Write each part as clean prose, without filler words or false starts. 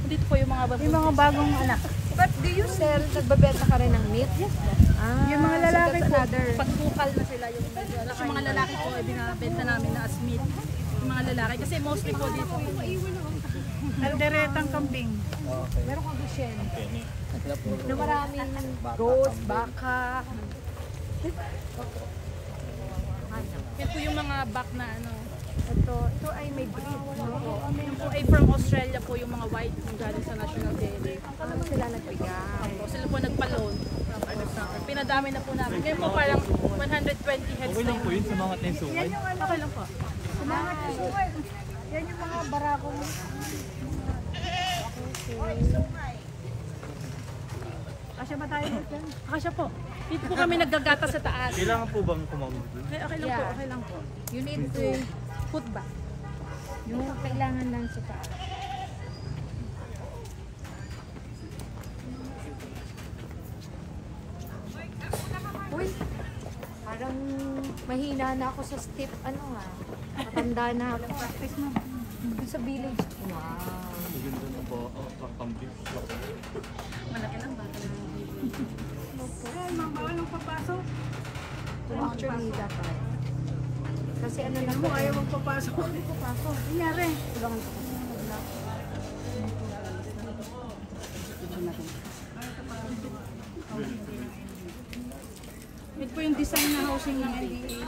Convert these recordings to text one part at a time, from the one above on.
Dito po yung mga bagong. Yung mga bagong anak. But do you sell, nagbabenta ka rin ng meat? Yes po. Yung mga lalaki so po. Pagbukal na sila yung medyo. Yung mga lalaki po ay binabenta namin na as meat. Yung mga lalaki kasi mostly po dito. Alderetang kambing. Meron kang Duchenne. Na maraming goats, baka. Yan po yung mga back na ano. Ito ay may breed. Yung po ay from Australia po yung mga white yung galing sa National Dairy. Ano sila nagbigay? So, sila po nagpa-loan. Pinadami na po namin. Ngayon po parang 120 heads na yun. Yun sa mga tensukan. Yan yung ano. Okay lang po. Mga susukan. Yan yung mga barakong. Kasya ba tayo dito? Kasya po. Dito po kami naggagata sa taas. Kailangan po bang kumamod doon? Okay lang po, okay lang po. You need to put back. Yung kailangan lang sa taas. Uy, parang mahina na ako sa step. Ano nga? Matanda na ako. Practice mo. Doon sa village. Wow. Maganda na ba ang kambing? Malaki lang ba? Ay, mga bawal ng papasok. Actually, dapat. Kasi ano Tingnan lang mo, ayaw magpapasok. papasok. Nangyari. Ito po yung design na housing ng NDA.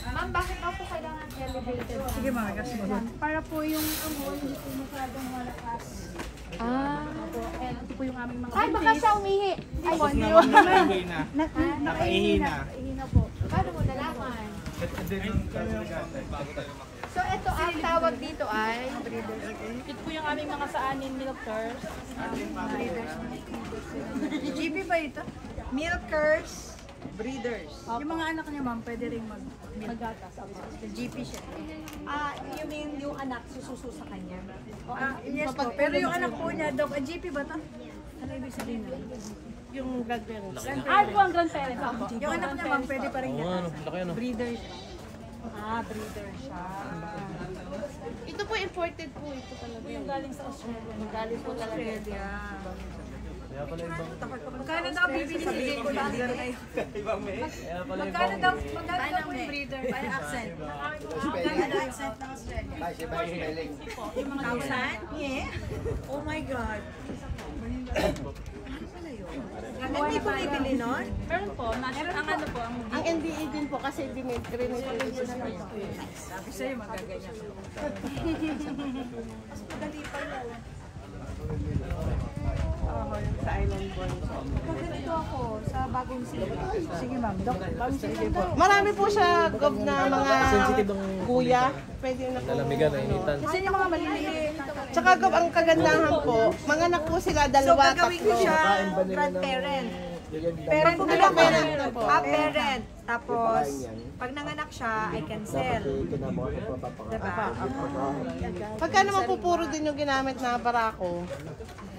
Ma'am, bakit ako kailangan elevated? Sige mga kasi Para po yung hindi po masyadong malakas. Ah. And ito po yung aming mga Ay, baka siya umihi. Ay, Nakaihi na. Nakaihi na. Ihina po. paano mo nalaman? So, ito ang tawag dito ay breeders. Ito po yung aming mga saanin milkers. GP ba ito? Milkers, breeders. Yung mga anak niya ma'am, pwede rin Magatas. GP siya. You mean yung anak sususo sa kanya? Yes po. Pero yung anak po niya, Doc, GP ba ito? Ano ibig sabihin nun? Yung grandparents. Ito po ang grandparents. Opo. Yung anak niya ma'am, pwede pa rin niya. Laki ano. Breeder. Breeder siya. Ito po imported po. Ito talaga. Yung galing sa Australia. Galing po talaga. Kaya pala ibang... Magkano daw bibili si Jay ko lang? Kaya pala Magkano ibang... daw po yung breeder? Paano accent? Magkano daw accent ng Australia? 1,000? Yeah. Oh my God. Hindi po ibili nun? Meron po. Ang ano po. Ang NDA din po kasi dinitrin ito dito sa Sabi sa'yo, magaganyan. Madali pa yun. sa island boy. Ganito ako sa bagong city. Sige ma'am, Doc. Marami po siya gob na mga kuya. Pwede na po. Lalamigan, nainitan. Kasi yung mga maliliit. Tsaka gob ang kagandahan po, mga anak po sila So dalawa, gagawin ko tatlo. siya grandparent. Parent na lang parent na po. Parent. Tapos, pag nanganak siya, I can sell. Diba? Pagka naman po puro din yung ginamit na barako,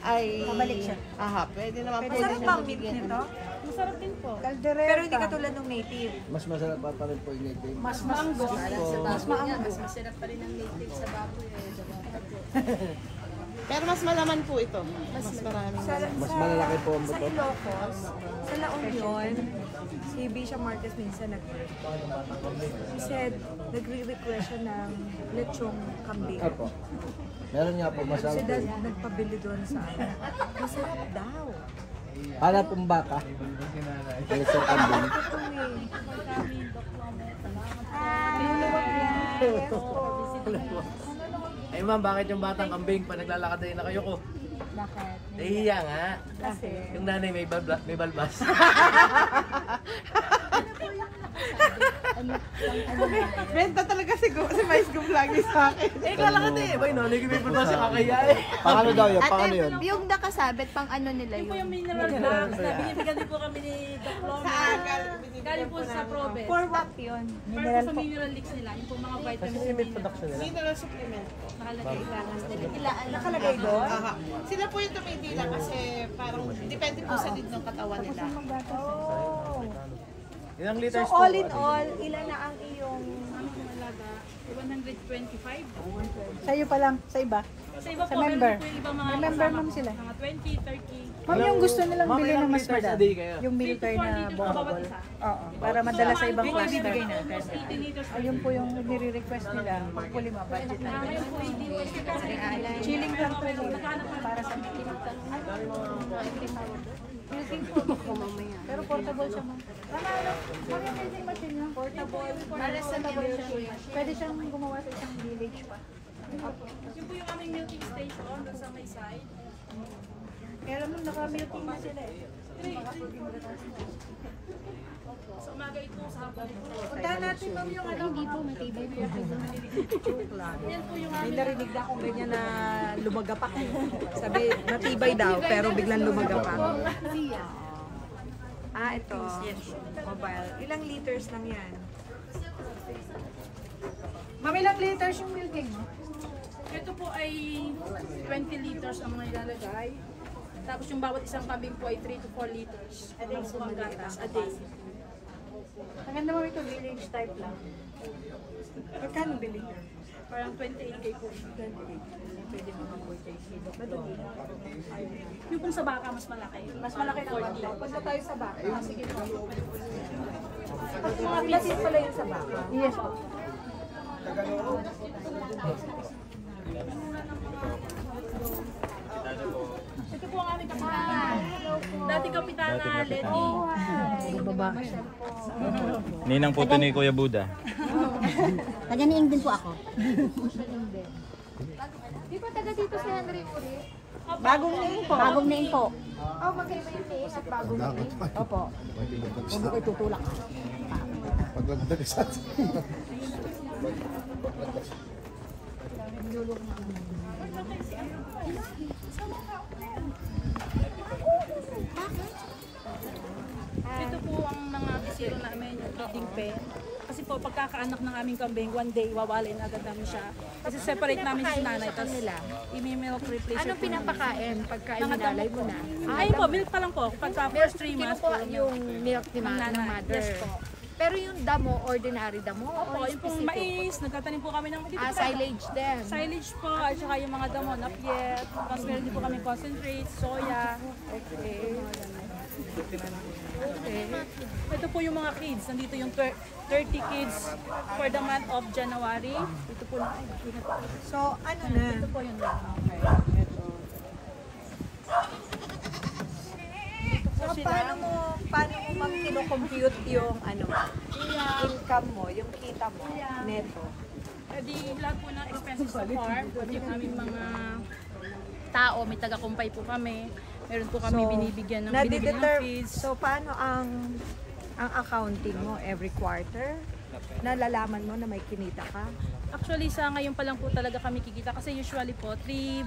ay... Pabalik siya. Aha, pwede naman po. Masarap ba ang meat nito? Masarap din po. Pero hindi katulad ng native. Mas masarap pa rin po yung native. Mas maanggo. Mas maanggo. Mas masarap pa rin ang native sa baboy. Pero mas malaman po ito. Mas maraming. Mas malalaki po ang Sa buto. Ilocos, sa La Union, si Bisha Marquez minsan he said, nagre-request siya ng lechong kambing. Opo. Meron nga po, Kasi masarap po. nagpabili doon sa amin. Masarap daw. Para pong baka. Kaya sa kambing. Ay ma'am, bakit yung batang kambing pa naglalakad na kayo ko? Bakit? Nahihiya nga. Kasi, Yung nanay may balbas. Benta talaga si Mais Gum lagi sa akin. Eh, kalakad eh. Bay, nanay ko may balbas sa kakaya eh. Paano daw yun? Paano yun? yung nakasabit, pang ano nila Ito po yun? yung mineral blocks na binibigyan din po kami ni Doc Loma. Galing po sa province. For what yun? Para po sa mineral leaks nila. Yung po mga vitamins and minerals. Mineral supplement. Nakalagay lang. Nakalagay doon? Aha. Sila po yung tumitila kasi parang depende po sa need ng katawan nila. Oh. Ilang So liters po? all in all, ilan na ang iyong alaga, 125. Sa iyo pa lang, sa iba. Sa iba Sa po, member. meron po yung ibang mga May member kasama ma'am ko. sila. Mga 20, 30. Ma'am, yung gusto nilang Ma'am, bili ilang ng mas liters a madami. day kayo? Yung milker na bawat bubble. isa. Oo, para madala sa ibang cluster. Almost 80 liters. Ayun po yung nire-request nila. Hopefully ma-budget na. Ngayon po, hindi po Chilling lang po yun. Para sa pero portable siya ma'am. Ma'am, yung vending machine niya. Portable. Portable siya. Pwede siyang gumawa sa isang village pa. Yun po yung aming milking station doon sa may side. Kaya naman naka-milking na sila eh. Sa umaga ito, sa hapon ito. Puntahan natin ma'am yung ano. Hindi po, matibay po. Yan po yung May narinig na akong ganyan na lumagapak. Sabi, matibay daw, pero biglang lumagapak. Ah, ito. Mobile. Ilang liters lang yan? Ma'am, ilang liters yung milking mo? Ito po ay 20 liters ang mga ilalagay. Tapos yung bawat isang kambing po ay 3 to 4 liters. Ito po ang gatas a day. Ang ganda mo ito, village type lang. Magkano bili? Parang 28K po. 28. Pwede mga 40. Madali. Yung pong sa baka mas malaki. Mas malaki na 40. Punta tayo sa baka. Ah, sige po. Mga platin pala yung sa baka. Yes po. Ito po ang aming kapitana. Dati kapitana, Letty. Ninang po ito ni Kuya Buda. Taga-niing din po ako. Di ba taga dito si Henry Uri? Bagong name po. Bagong name po. Oh, magkaiba yung name at bagong name. Opo. Huwag ko itutulak. Paglagdag sa Ito po ang mga bisiro namin, yung feeding pen. Kasi po, pagkakaanak ng aming kambing, one day, wawalin agad namin siya. Kasi separate namin si nanay, tapos i-milk replacer. Anong pinapakain pagka inalay mo na? Ayun po, milk pa lang po. Pagka first 3 months po. Kinukuha yung milk ni ng nanay. ng mother. Yes po. Pero yung damo, ordinary damo? Opo, Or yung pong specific? mais, nagtatanim po kami ng dito po. Silage din. Silage po, at saka yung mga damo, napyet. Tapos meron din po kami concentrate, soya. Okay. Ito po yung mga kids. Nandito yung 30 kids for the month of January. Ito po na. So, ano na? Ito po yun lang. So, paano mo mag kino-compute yung ano, income mo, yung kita mo, neto? Di lahat po ng expenses sa farm, pati yung aming mga tao, may taga-kumpay po kami. Meron po kami binibigyan ng feeds. So, paano ang accounting mo every quarter? Nalalaman mo na may kinita ka? Actually, sa ngayon pa lang po talaga kami kikita kasi usually po 3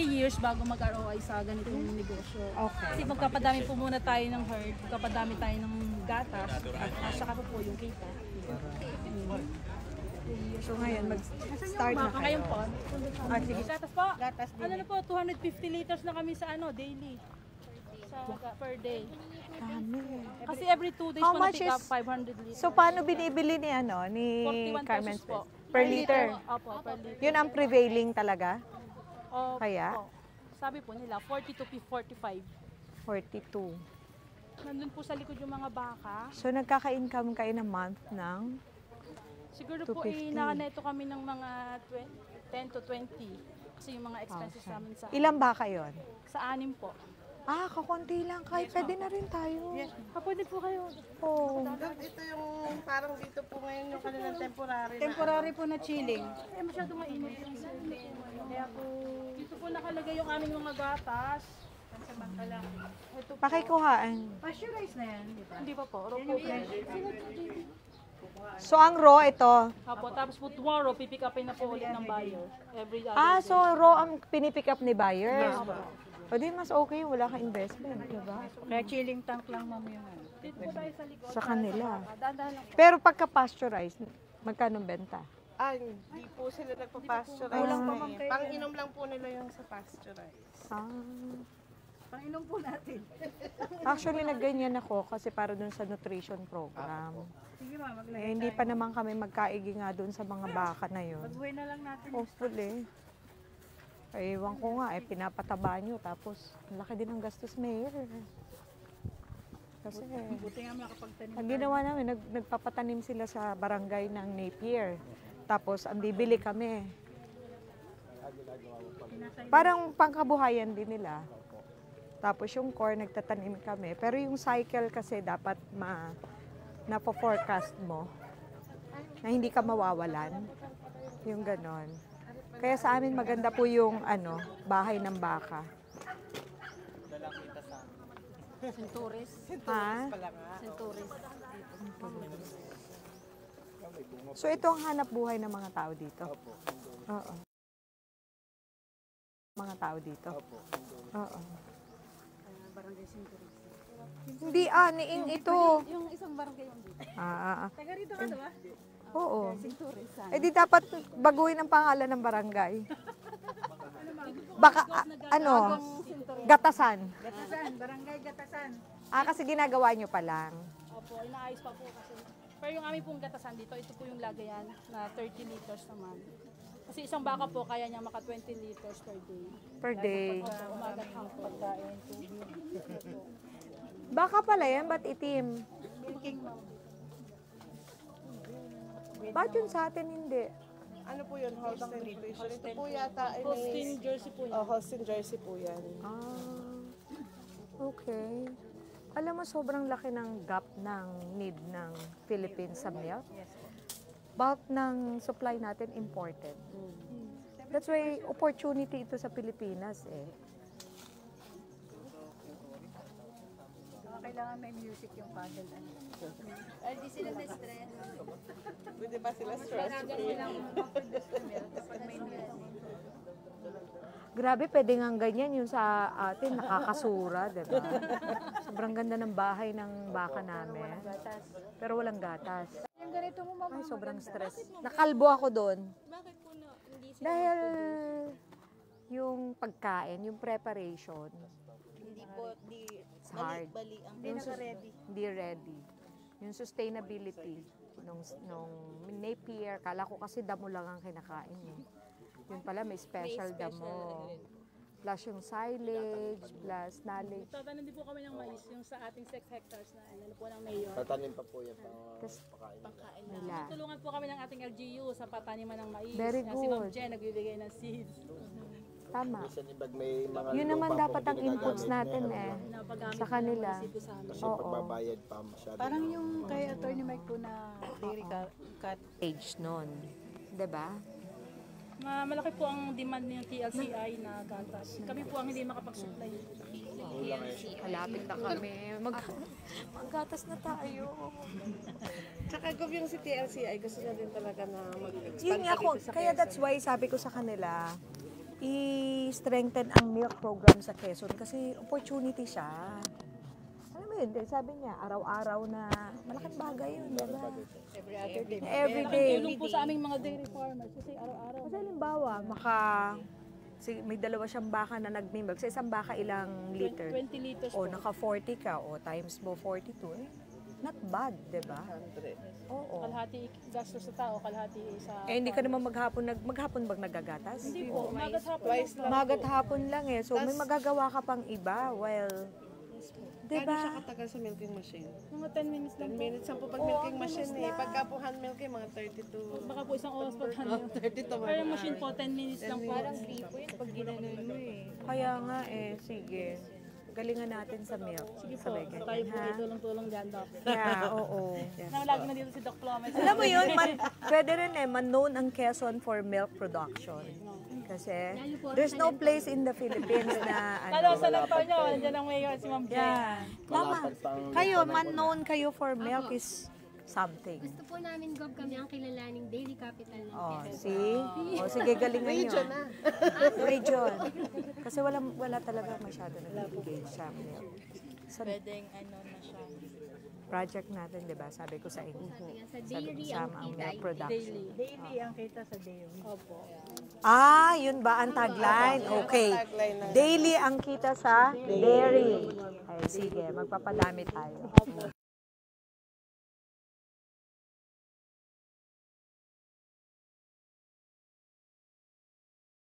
years bago mag-ROI sa ganitong negosyo. Okay. Kasi magkapadami po muna tayo ng herd, magkapadami tayo ng gatas at saka po yung kita. So, ngayon, mag-start na kayo. Ngayon po, Sige. gatas po. Ano na po, 250 liters na kami sa daily. Per day. Kasi every 2 days How po much na-pick up is- 500 liters. So, paano binibili ni ni 41 Carmen pesos po. Per liter? Opo, per liter. Yun ang prevailing talaga? Opo. Kaya? Sabi po nila, 40 to 45. 42. Nandun po sa likod yung mga baka. So, nagkaka-income kayo ng month ng Siguro po 250. nakaneto kami ng mga 10 to 20. Kasi yung mga expenses namin sa ilang baka yon? sa 6 po. Ah, kakunti lang. Kahit pwede na rin tayo. Pwede po kayo. Oh. Ito yung parang dito po ngayon yung kanilang temporary na. Temporary po na chilling. Eh, masyado mainit yung kaya po, dito po nakalagay yung aming mga gatas. Samantala. Ito po. Pakikuhaan. Pasteurize na yan, di ba? Hindi pa po. Raw po. So, ang raw ito. Opo, tapos po tomorrow, pipick upin na po ulit ng buyer. Every other Ah, day. so raw ang pinipick up ni buyer? O di mas okay, wala kang investment, diba? Kaya chilling tank lang ma'am yung ano. Dito po tayo sa likod. Sa kanila. Dahan-dahan lang po. Pero pagka pasteurized, magkano benta? Hindi po sila nagpa-pasteurize. Kulang pa, Pang-inom lang po nila yung sa pasteurize. Ah. Panginom po natin. Actually, nagganyan ako kasi para dun sa nutrition program. Sige ma, maglagay Eh, hindi pa naman kami magkaigi nga dun sa mga baka na yun. Pag-uwi na lang natin. Hopefully. Ay, ewan ko nga, pinapataba nyo. Tapos, laki din ang gastos, Mayor. Kasi, Buti nga makapagtanim. ang ginawa namin, nagpapatanim sila sa barangay ng Napier. Tapos, ang bibili kami. Parang pangkabuhayan din nila. Tapos, yung corn, nagtatanim kami. Pero yung cycle kasi dapat napo-forecast mo na hindi ka mawawalan. Yung ganon. Kaya sa amin maganda po yung bahay ng baka. Centuris. Ha? Centuris. So ito ang hanap buhay ng mga tao dito? Oo. Mga tao dito? Oo. Barangay Centuris. Hindi, niing ito. Yung isang barangay yung dito. Taga rito ka, diba? Oo. Centuris. Eh di dapat baguhin ang pangalan ng barangay. Baka, Gatasan. Gatasan, barangay Gatasan. Kasi ginagawa nyo pa lang. Opo, inaayos pa po kasi. Pero yung aming pong gatasan dito, ito po yung lagayan na 30 liters naman. Kasi isang baka po, kaya niya maka 20 liters per day. Per day. Umagat hanggang pagkain, tubig. Baka pala yan, ba't itim? Milking ma'am. Ba't yun sa atin hindi? Ano po yun? Holstein Friesian. Ito po yata ay Holstein Jersey po yun. Holstein Jersey po yan. Okay. Alam mo, sobrang laki ng gap ng need ng Philippines sa milk. Bulk ng supply natin imported. That's why opportunity ito sa Pilipinas eh. Kailangan may music yung paddle. Ay, di sila na-stress. Pwede ba sila stress? Grabe, pwede nga ganyan yung sa atin, nakakasura, di ba? Sobrang ganda ng bahay ng baka namin. Pero walang gatas. Yung ganito mo mama. Ay, sobrang stress. Nakalbo ako doon. Bakit po hindi sila Dahil yung pagkain, yung preparation, hindi po, it's hard. Hindi naka-ready. Hindi ready. Yung sustainability nung Napier, kala ko kasi damo lang ang kinakain eh. Yun pala, may special damo. Plus yung silage, plus knowledge. Tatanim din po kami ng mais, yung sa ating 6 hectares na ano po ng mayor. Tatanim pa po yan Tapos, Pagkain nila. na. Tulungan po kami ng ating LGU sa pataniman ng mais. Very Yan, si Ma'am good. Jen nagbibigay ng seeds. Tama. Minsan ibag may mga Yun naman lupa dapat po ang inputs natin eh. Napagamit Sa kanila. ng munisipyo sa amin. Kasi Oo. pagbabayad pa masyado. Parang yung kay Attorney Mike po na dairy cut. Age nun. Diba? Malaki po ang demand ng TLCI na gatas. Kami po ang hindi makapag-supply. Malapit na kami. Maggatas na tayo. Tsaka gov yung si TLCI, gusto niya din talaga na mag-expand Yun nga pa ko, dito sa kaya Quezon. that's why sabi ko sa kanila, i-strengthen ang milk program sa Quezon kasi opportunity siya. Alam mo yun, sabi niya, araw-araw na malaking bagay yun, di ba? Every day. Tulong po sa aming mga dairy farmers kasi araw-araw. Kasi halimbawa, may dalawa siyang baka na nagmimilk. Sa isang baka ilang liter? 20 liters O po. naka 40 ka, o times mo 42, not bad, di ba? Oo. Kalahati gastos sa tao, kalahati sa... Hindi ka naman maghapon bang nagagatas? Hindi po, umagat hapon Twice lang. Umagat hapon lang eh. So may magagawa ka pang iba. Well, Gano'n siya diba? katagal sa milking machine? Mga 10 minutes lang 10 po. minutes lang po pag milking machine eh. Pagka po hand milking, mga 32. Baka po isang oras pag ano. 32 Pero yung machine po, 10 minutes lang po. parang gripo yun pag ginanon mo eh. Kaya nga eh, sige. Galingan natin sa milk. Sige po, Sabay tayo ganyan, po ha? tulong-tulong dyan, Doc. Yeah, oo. Na lagi na dito si Doc Plummer. Alam mo yun, pwede rin eh, man-known ang Quezon for milk production. Kasi there's no place in the Philippines na Kalo sa nagtaon nyo, nandiyan ang mayor si Ma'am Jen. Yeah. Tama. Kayo, man-known kayo for milk is something. Gusto po namin, Gob, kami ang kilalaning daily capital ng Oh, Quezon. see? Oh, sige, galingan nyo. Region na. Region. Kasi wala talaga masyado nagbibigay sa milk. So, Pwedeng ano na siya. project natin, di ba? Sabi ko sa inyo. Sa Sabi dairy ko ang sama ang kita. milk production. Daily ang kita sa dairy. Opo. Ah, yun ba ang tagline? Okay. Daily ang kita sa dairy. Ay, sige, magpapadami tayo.